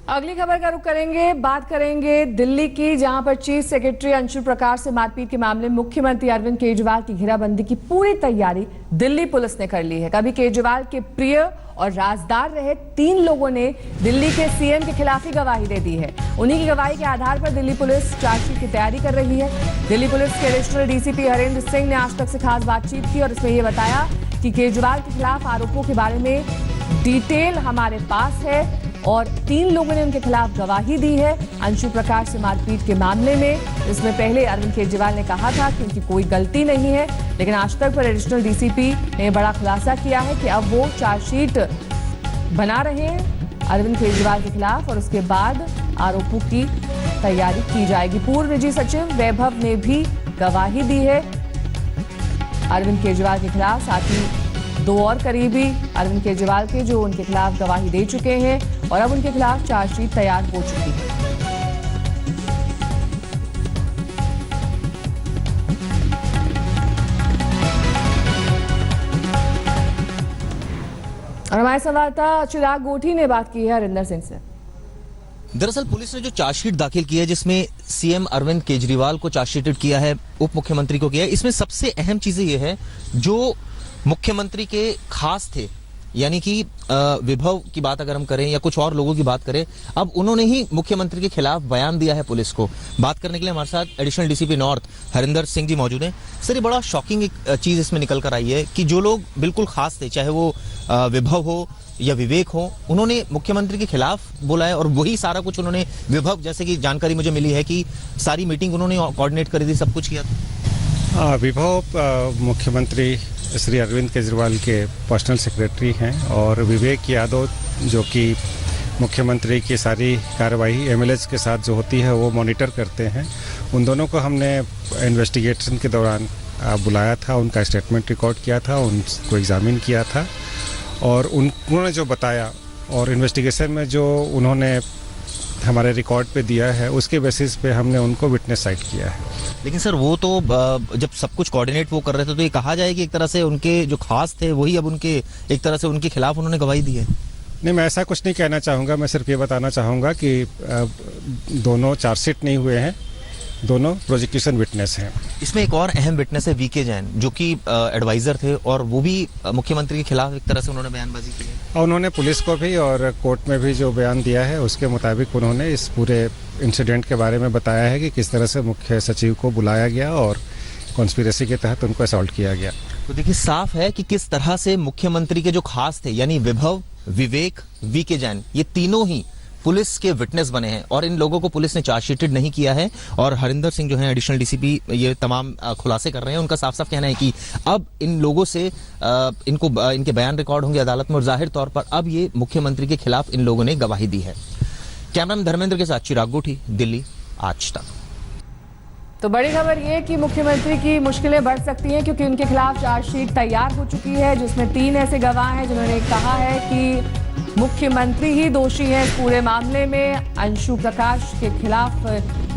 अगली खबर का रुख करेंगे, बात करेंगे दिल्ली की, जहां पर चीफ सेक्रेटरी अंशु प्रकाश से मारपीट के मामले में मुख्यमंत्री अरविंद केजरीवाल की घेराबंदी की पूरी तैयारी दिल्ली पुलिस ने कर ली है। कभी केजरीवाल के प्रिय और राजदार रहे 3 लोगों ने दिल्ली के सीएम के खिलाफ ही गवाही दे दी है। उन्हीं की गवाही के आधार पर दिल्ली पुलिस चार्जशीट की तैयारी कर रही है। दिल्ली पुलिस के एडिशनल डीसीपी हरेंद्र सिंह ने आज तक से खास बातचीत की और इसमें यह बताया कि केजरीवाल के खिलाफ आरोपों के बारे में डिटेल हमारे पास है और 3 लोगों ने उनके खिलाफ गवाही दी है अंशु प्रकाश से मारपीट के मामले में। इसमें पहले अरविंद केजरीवाल ने कहा था कि उनकी कोई गलती नहीं है, लेकिन आज तक पर एडिशनल डीसीपी ने बड़ा खुलासा किया है कि अब वो चार्जशीट बना रहे हैं अरविंद केजरीवाल के खिलाफ और उसके बाद आरोपों की तैयारी की जाएगी। पूर्व निजी सचिव वैभव ने भी गवाही दी है अरविंद केजरीवाल के खिलाफ, साथ ही 2 और करीबी अरविंद केजरीवाल के जो उनके खिलाफ गवाही दे चुके हैं और अब उनके खिलाफ चार्जशीट तैयार हो चुकी है। और हमारे संवाददाता चिराग गोठी ने बात की है हरिंदर सिंह से। दरअसल पुलिस ने जो चार्जशीट दाखिल की है, जिसमें सीएम अरविंद केजरीवाल को चार्जशीटेड किया है, उप मुख्यमंत्री को किया है, इसमें सबसे अहम चीजें ये है जो मुख्यमंत्री के खास थे, यानी कि विभव की बात अगर हम करें या कुछ और लोगों की बात करें, अब उन्होंने ही मुख्यमंत्री के खिलाफ बयान दिया है पुलिस को। बात करने के लिए हमारे साथ additional DCP north Harinder Singh ji मौजूद हैं। सर, ये बड़ा शॉकिंग एक चीज इसमें निकल कर आई है कि जो लोग बिल्कुल खास थे, चाहे वो विभव हो या विवेक हो, उन्होंने मुख्यमंत्री के खिलाफ बोला है और वही सारा कुछ उन्होंने विभव, जैसे कि जानकारी मुझे मिली है कि सारी मीटिंग उन्होंने कोऑर्डिनेट करी थी, सब कुछ किया था। विभव मुख्यमंत्री श्री अरविंद केजरीवाल के पर्सनल सेक्रेटरी हैं और विवेक यादव जो कि मुख्यमंत्री की सारी कार्रवाई एमएलएज के साथ जो होती है वो मॉनिटर करते हैं। उन दोनों को हमने इन्वेस्टिगेशन के दौरान बुलाया था, उनका स्टेटमेंट रिकॉर्ड किया था, उनको एग्जामिन किया था और उन्होंने जो बताया और इन्वेस्टिगेशन में जो उन्होंने हमारे रिकॉर्ड पे दिया है उसके बेसिस पे हमने उनको विटनेस साइट किया है। लेकिन सर, वो तो जब सब कुछ कोऑर्डिनेट वो कर रहे थे तो ये कहा जाए कि एक तरह से उनके जो खास थे वही अब उनके एक तरह से उनके खिलाफ उन्होंने गवाही दी है। नहीं, मैं ऐसा कुछ नहीं कहना चाहूँगा। मैं सिर्फ ये बताना चाहूँगा कि दोनों चार्जशीट नहीं हुए हैं, दोनों प्रोसिक्यूशन विटनेस हैं। इसमें एक और अहम विटनेस है वीके जैन, जो कि एडवाइजर थे और वो भी मुख्यमंत्री के खिलाफ एक तरह से उन्होंने बयानबाजी की है और उन्होंने पुलिस को भी और कोर्ट में भी जो बयान दिया है उसके मुताबिक उन्होंने इस पूरे इंसिडेंट के बारे में बताया है कि किस तरह से मुख्य सचिव को बुलाया गया और कॉन्स्पिरेसी के तहत उनको असॉल्ट किया गया। तो देखिए, साफ है कि किस तरह से मुख्यमंत्री के जो खास थे, यानी विभव, विवेक, वीके जैन, ये तीनों ही पुलिस के विटनेस बने हैं और इन लोगों को पुलिस ने चार्जशीटेड नहीं किया है। और हरिंदर सिंह जो है एडिशनल डीसीपी, ये तमाम खुलासे कर रहे हैं। उनका साफ साफ कहना है कि अब इन लोगों से इनके बयान रिकॉर्ड होंगे अदालत में और जाहिर तौर पर अब ये मुख्यमंत्री के खिलाफ इन लोगों ने गवाही दी है। कैमरामैन धर्मेंद्र के साथ चिराग गोठी, दिल्ली, आज तक। तो बड़ी खबर ये कि मुख्यमंत्री की मुश्किलें बढ़ सकती हैं क्योंकि उनके खिलाफ चार्जशीट तैयार हो चुकी है, जिसमें 3 ऐसे गवाह हैं जिन्होंने कहा है कि मुख्यमंत्री ही दोषी है इस पूरे मामले में। अंशु प्रकाश के खिलाफ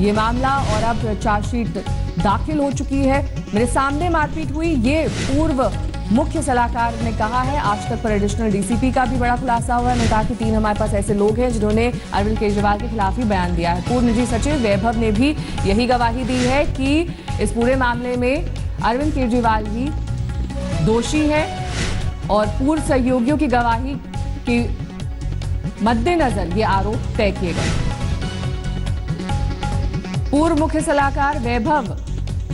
ये मामला और अब चार्जशीट दाखिल हो चुकी है। मेरे सामने मारपीट हुई, ये पूर्व मुख्य सलाहकार ने कहा है। आज तक पर एडिशनल डीसीपी का भी बड़ा खुलासा हुआ है। उन्होंने कहा कि 3 हमारे पास ऐसे लोग हैं जिन्होंने अरविंद केजरीवाल के खिलाफ ही बयान दिया है। पूर्व निजी सचिव वैभव ने भी यही गवाही दी है कि इस पूरे मामले में अरविंद केजरीवाल ही दोषी है और पूर्व सहयोगियों की गवाही के मद्देनजर ये आरोप तय किए गए। पूर्व मुख्य सलाहकार वैभव,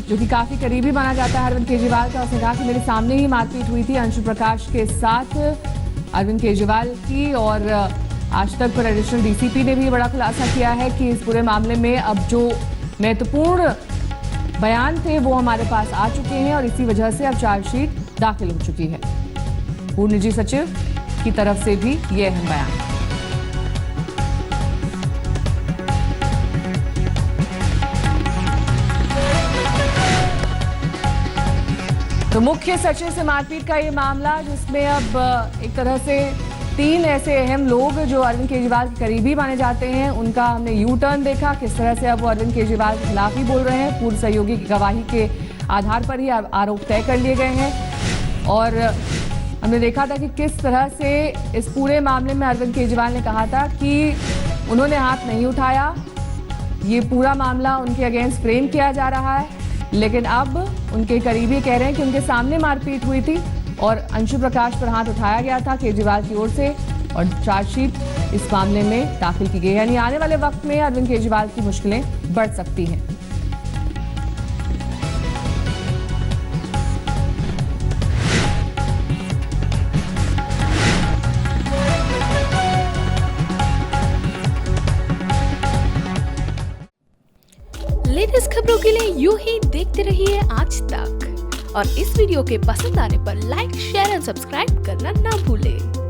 जो कि काफी करीबी माना जाता है अरविंद केजरीवाल का, उसने कहा कि मेरे सामने ही मारपीट हुई थी अंशु प्रकाश के साथ अरविंद केजरीवाल की। और आज तक पर एडिशनल डीसीपी ने भी बड़ा खुलासा किया है कि इस पूरे मामले में अब जो महत्वपूर्ण बयान थे वो हमारे पास आ चुके हैं और इसी वजह से अब चार्जशीट दाखिल हो चुकी है। पूर्व निजी सचिव की तरफ से भी ये अहम बयान। तो मुख्य सचिव से मारपीट का ये मामला, जिसमें अब एक तरह से 3 ऐसे अहम लोग जो अरविंद केजरीवाल के करीबी माने जाते हैं, उनका हमने यू टर्न देखा, किस तरह से अब वो अरविंद केजरीवाल के खिलाफ ही बोल रहे हैं। पूर्व सहयोगी की गवाही के आधार पर ही आरोप तय कर लिए गए हैं और हमने देखा था कि किस तरह से इस पूरे मामले में अरविंद केजरीवाल ने कहा था कि उन्होंने हाथ नहीं उठाया। ये पूरा मामला उनके अगेंस्ट फ्रेम किया जा रहा है, लेकिन अब उनके करीबी कह रहे हैं कि उनके सामने मारपीट हुई थी और अंशु प्रकाश पर हाथ उठाया गया था केजरीवाल की ओर से और चार्जशीट इस मामले में दाखिल की गई। यानी आने वाले वक्त में अरविंद केजरीवाल की मुश्किलें बढ़ सकती हैं। लेटेस्ट खबरों के लिए यूं ही देखते रहिए आज तक और इस वीडियो के पसंद आने पर लाइक, शेयर एंड सब्सक्राइब करना ना भूलें।